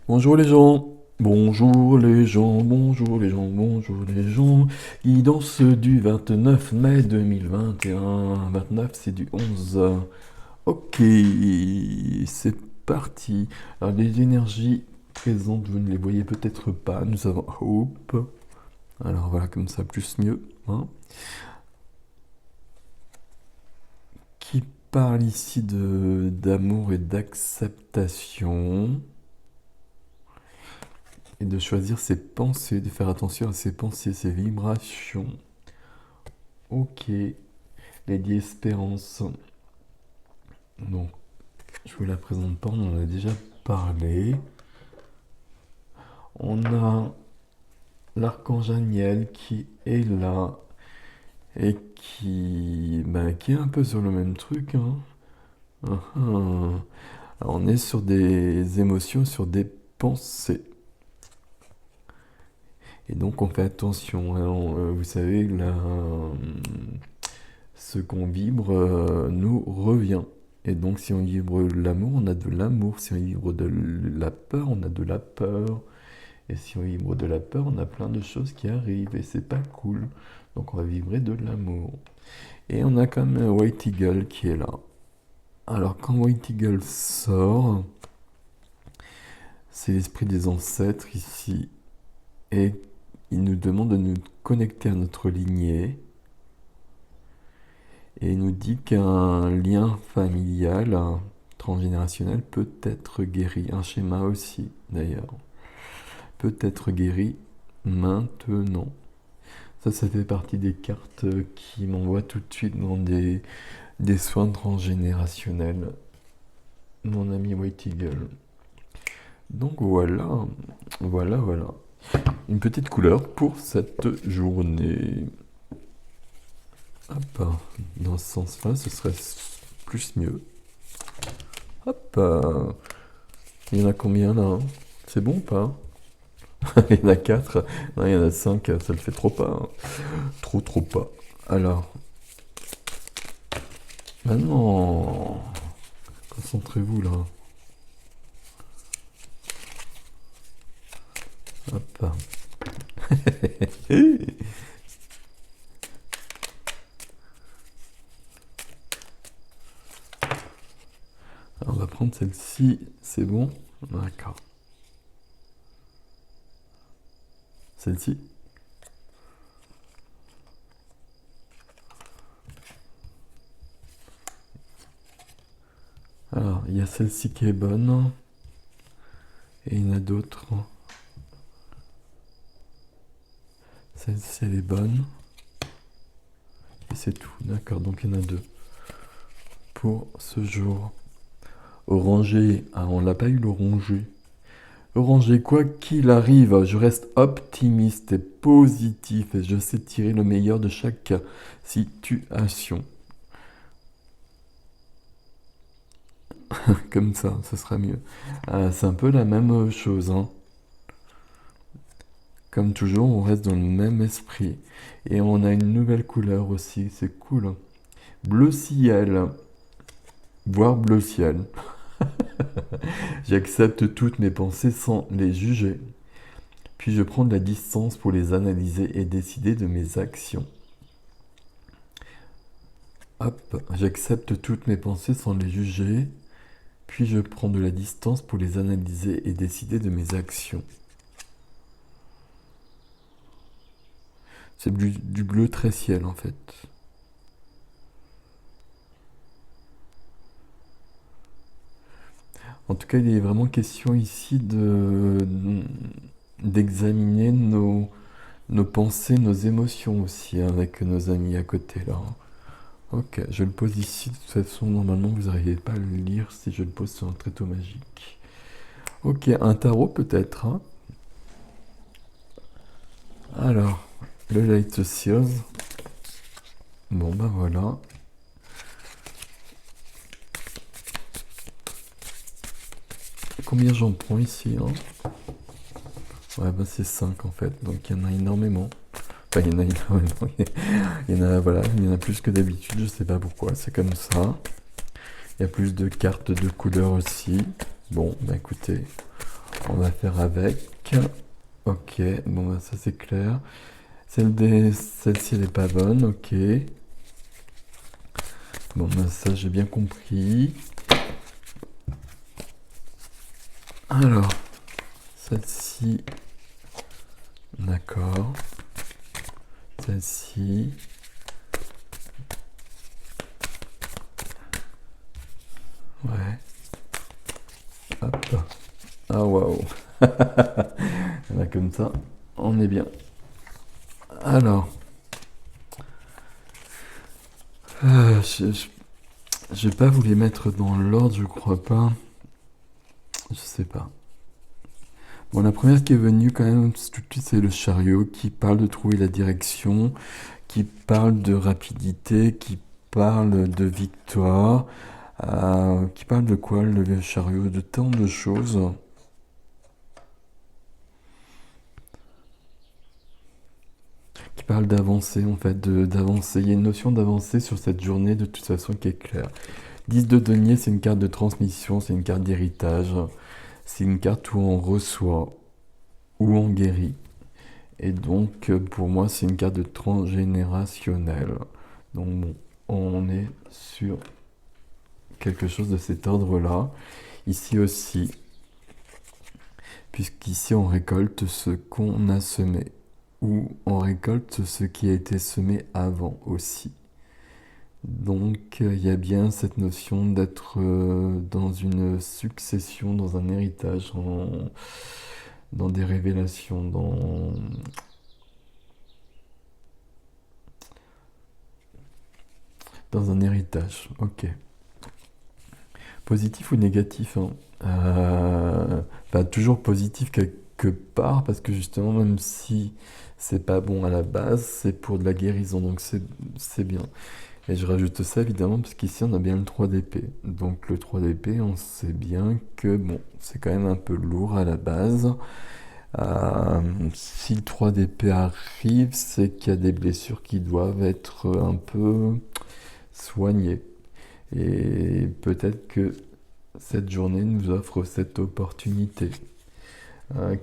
Bonjour les gens, bonjour les gens, bonjour les gens, bonjour les gens. Guidance du 29 mai 2021. 29 c'est du 11. Ok, c'est parti. Alors les énergies présentes, vous ne les voyez peut-être pas. Nous avons Hope. Alors voilà, comme ça, plus mieux, hein. Qui parle ici de d'amour et d'acceptation. Et de choisir ses pensées, de faire attention à ses pensées, ses vibrations. Ok, Lady Espérance. Donc, je vous la présente pas, on en a déjà parlé. On a l'archange Aniel qui est là et qui est un peu sur le même truc, hein. Ah, ah. Alors, on est sur des émotions, sur des pensées. Et donc on fait attention, hein. Vous savez, là, ce qu'on vibre nous revient. Et donc si on vibre l'amour, on a de l'amour. Si on vibre de la peur, on a de la peur. Et si on vibre de la peur, on a plein de choses qui arrivent et c'est pas cool. Donc on va vibrer de l'amour. Et on a quand même un White Eagle qui est là. Alors quand White Eagle sort, c'est l'esprit des ancêtres ici. Et il nous demande de nous connecter à notre lignée. Et il nous dit qu'un lien familial transgénérationnel peut être guéri. Un schéma aussi, d'ailleurs. Peut être guéri maintenant. Ça fait partie des cartes qui m'envoient tout de suite dans des soins transgénérationnels. Mon ami White Eagle. Donc voilà, voilà. Une petite couleur pour cette journée. Hop, dans ce sens-là, ce serait plus mieux. Hop, il y en a combien là, hein? C'est bon ou pas? Il y en a 4, non, il y en a 5, ça le fait trop pas, hein. Trop pas. Alors, maintenant, concentrez-vous là. Hop. Alors, on va prendre celle-ci, c'est bon? D'accord. Celle-ci? Alors, il y a celle-ci qui est bonne. Et il y en a d'autres. Celle-ci, elle est bonne. Et c'est tout. D'accord, donc il y en a deux. Pour ce jour. Orangé. Ah, on l'a pas eu l'orangé. Orangé, quoi qu'il arrive, je reste optimiste et positif et je sais tirer le meilleur de chaque situation. Comme ça sera mieux. C'est un peu la même chose, hein. Comme toujours, on reste dans le même esprit. Et on a une nouvelle couleur aussi, c'est cool. Bleu ciel. Voire bleu ciel. J'accepte toutes mes pensées sans les juger. Puis je prends de la distance pour les analyser et décider de mes actions. Hop, j'accepte toutes mes pensées sans les juger. Puis je prends de la distance pour les analyser et décider de mes actions. C'est du bleu très ciel en fait. En tout cas, il est vraiment question ici d'examiner nos pensées, nos émotions aussi, hein, avec nos amis à côté là. Ok, je le pose ici. De toute façon, normalement, vous n'arrivez pas à le lire si je le pose sur un tréteau magique. Ok, un tarot peut-être, hein. Alors, le Light Seals. Bon, ben voilà. Combien j'en prends ici, hein? Ouais, ben c'est 5 en fait, donc il y en a énormément. Enfin, il y en a énormément. Voilà, il y en a plus que d'habitude, je sais pas pourquoi, c'est comme ça. Il y a plus de cartes de couleurs aussi. Bon, bah écoutez, On va faire avec. Ok, bon bah ça c'est clair. Celle-ci elle est pas bonne, ok. Bon bah ça j'ai bien compris. Alors, celle-ci, d'accord. Celle-ci. Ouais. Hop. Ah waouh. Là comme ça, on est bien. Alors, je vais pas vous les mettre dans l'ordre, je crois pas. Je sais pas. Bon, la première qui est venue quand même tout de suite, c'est le chariot qui parle de trouver la direction, qui parle de rapidité, qui parle de victoire, qui parle de quoi le chariot? De tant de choses. Qui parle d'avancer en fait, d'avancer. Il y a une notion d'avancer sur cette journée de toute façon qui est claire. 10 de denier, c'est une carte de transmission, c'est une carte d'héritage, c'est une carte où on reçoit, où on guérit. Et donc pour moi c'est une carte de transgénérationnel. Donc bon, on est sur quelque chose de cet ordre-là. Ici aussi, puisqu'ici on récolte ce qu'on a semé, ou on récolte ce qui a été semé avant aussi. Donc il y a bien cette notion d'être dans une succession, dans un héritage, dans des révélations, dans un héritage. Ok. Positif ou négatif, hein. Bah, toujours positif quelque part, parce que justement, même si c'est pas bon à la base, c'est pour de la guérison, donc c'est bien. Et je rajoute ça évidemment, parce qu'ici on a bien le 3 d'épée. Donc le 3 d'épée, on sait bien que bon, c'est quand même un peu lourd à la base. Si le 3 d'épée arrive, c'est qu'il y a des blessures qui doivent être un peu soignées. Et peut-être que cette journée nous offre cette opportunité.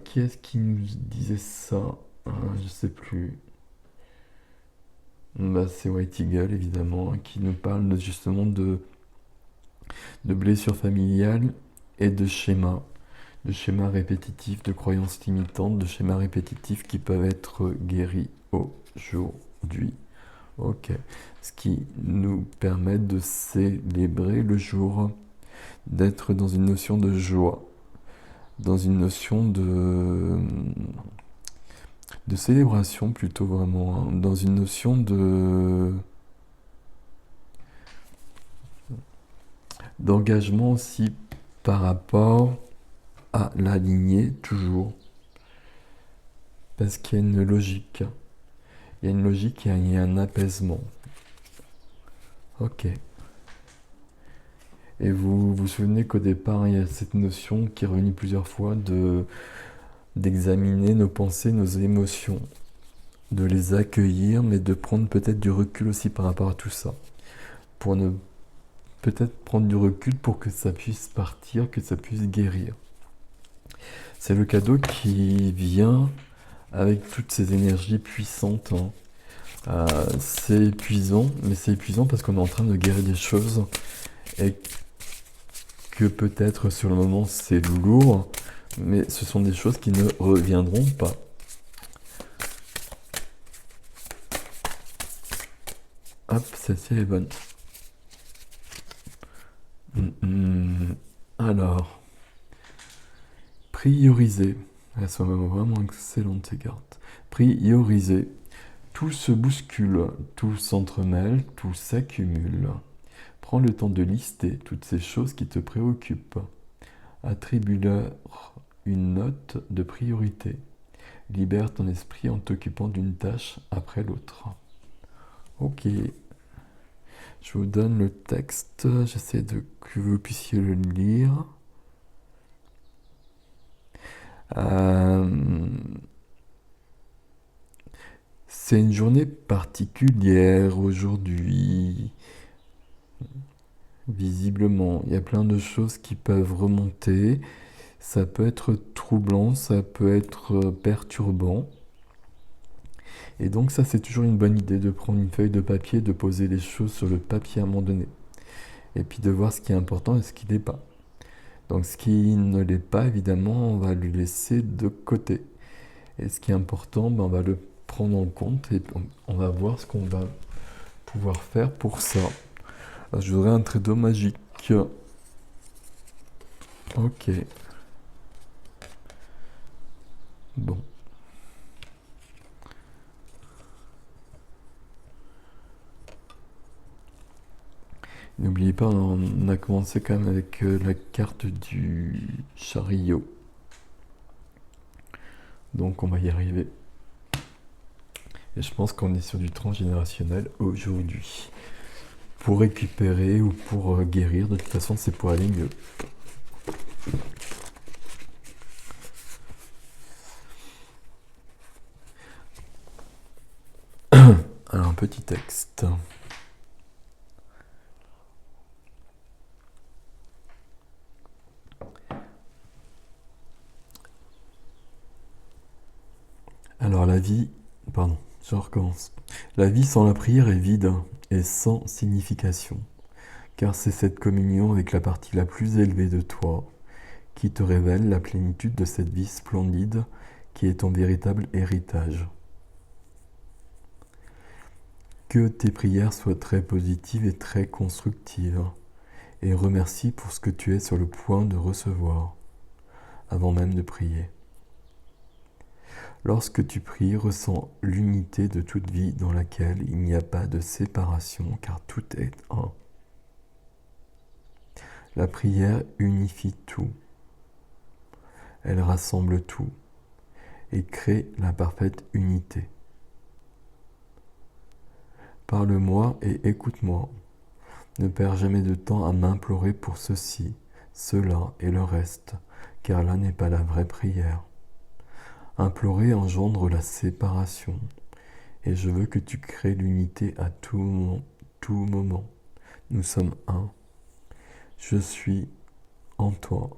Qui est-ce qui nous disait ça? Je sais plus. Bah, c'est White Eagle évidemment, hein, qui nous parle justement de blessures familiales et de schémas répétitifs, de croyances limitantes, de schémas répétitifs qui peuvent être guéris aujourd'hui. Ok. Ce qui nous permet de célébrer le jour, d'être dans une notion de joie, dans une notion de célébration plutôt vraiment, hein, dans une notion d'engagement aussi par rapport à la lignée toujours. Parce qu'il y a une logique. Il y a une logique, il y a un apaisement. Ok. Et vous vous souvenez qu'au départ, il y a cette notion qui est revenue plusieurs fois d'examiner nos pensées, nos émotions, de les accueillir, mais de prendre peut-être du recul aussi par rapport à tout ça. Pour ne peut-être prendre du recul pour que ça puisse partir, que ça puisse guérir. C'est le cadeau qui vient avec toutes ces énergies puissantes, hein. C'est épuisant, mais c'est épuisant parce qu'on est en train de guérir des choses et que peut-être sur le moment c'est lourd, mais ce sont des choses qui ne reviendront pas. Hop, celle-ci elle est bonne. Alors, prioriser. Elles sont vraiment excellentes ces cartes. Prioriser. Tout se bouscule, tout s'entremêle, tout s'accumule. Prends le temps de lister toutes ces choses qui te préoccupent. Attribue-leur une note de priorité. Libère ton esprit en t'occupant d'une tâche après l'autre. Ok. Je vous donne le texte. J'essaie que vous puissiez le lire. C'est une journée particulière aujourd'hui. Visiblement, il y a plein de choses qui peuvent remonter. Ça peut être troublant, ça peut être perturbant. Et donc ça, c'est toujours une bonne idée de prendre une feuille de papier, de poser les choses sur le papier à un moment donné. Et puis de voir ce qui est important et ce qui n'est pas. Donc ce qui ne l'est pas, évidemment, on va le laisser de côté. Et ce qui est important, on va le prendre en compte et on va voir ce qu'on va pouvoir faire pour ça. Alors, je voudrais un trait d'eau magique. Ok. Bon. N'oubliez pas, on a commencé quand même avec la carte du chariot. Donc on va y arriver. Et je pense qu'on est sur du transgénérationnel aujourd'hui. Pour récupérer ou pour guérir, de toute façon c'est pour aller mieux. Alors un petit texte. Alors la vie, pardon, je recommence. La vie sans la prière est vide et sans signification, car c'est cette communion avec la partie la plus élevée de toi qui te révèle la plénitude de cette vie splendide qui est ton véritable héritage. Que tes prières soient très positives et très constructives, et remercie pour ce que tu es sur le point de recevoir, avant même de prier. Lorsque tu pries, ressens l'unité de toute vie dans laquelle il n'y a pas de séparation, car tout est un. La prière unifie tout. Elle rassemble tout et crée la parfaite unité. Parle-moi et écoute-moi. Ne perds jamais de temps à m'implorer pour ceci, cela et le reste, car là n'est pas la vraie prière. Implorer engendre la séparation, et je veux que tu crées l'unité à tout moment. Nous sommes un. Je suis en toi.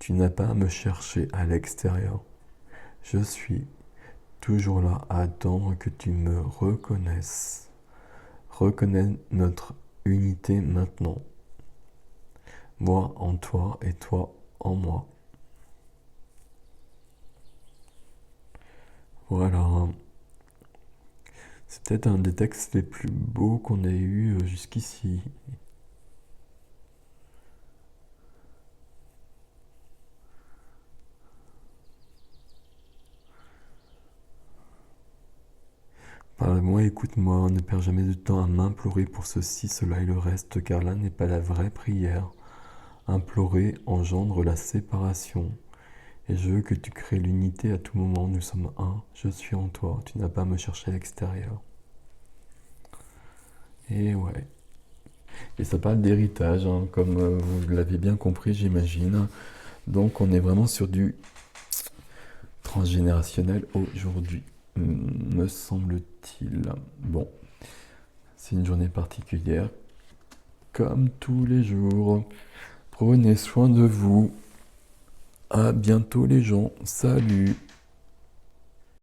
Tu n'as pas à me chercher à l'extérieur. Je suis toujours là à attendre que tu me reconnaisses. Reconnais notre unité maintenant. Moi en toi et toi en moi. Voilà. C'est peut-être un des textes les plus beaux qu'on ait eu jusqu'ici. Parle-moi, écoute-moi, ne perds jamais de temps à m'implorer pour ceci, cela et le reste, car là n'est pas la vraie prière. Implorer engendre la séparation. Et je veux que tu crées l'unité à tout moment. Nous sommes un. Je suis en toi. Tu n'as pas à me chercher à l'extérieur. Et ouais. Et ça parle d'héritage, hein, comme vous l'avez bien compris, j'imagine. Donc on est vraiment sur du transgénérationnel aujourd'hui, me semble-t-il. Bon, c'est une journée particulière, comme tous les jours. Prenez soin de vous. À bientôt les gens. Salut.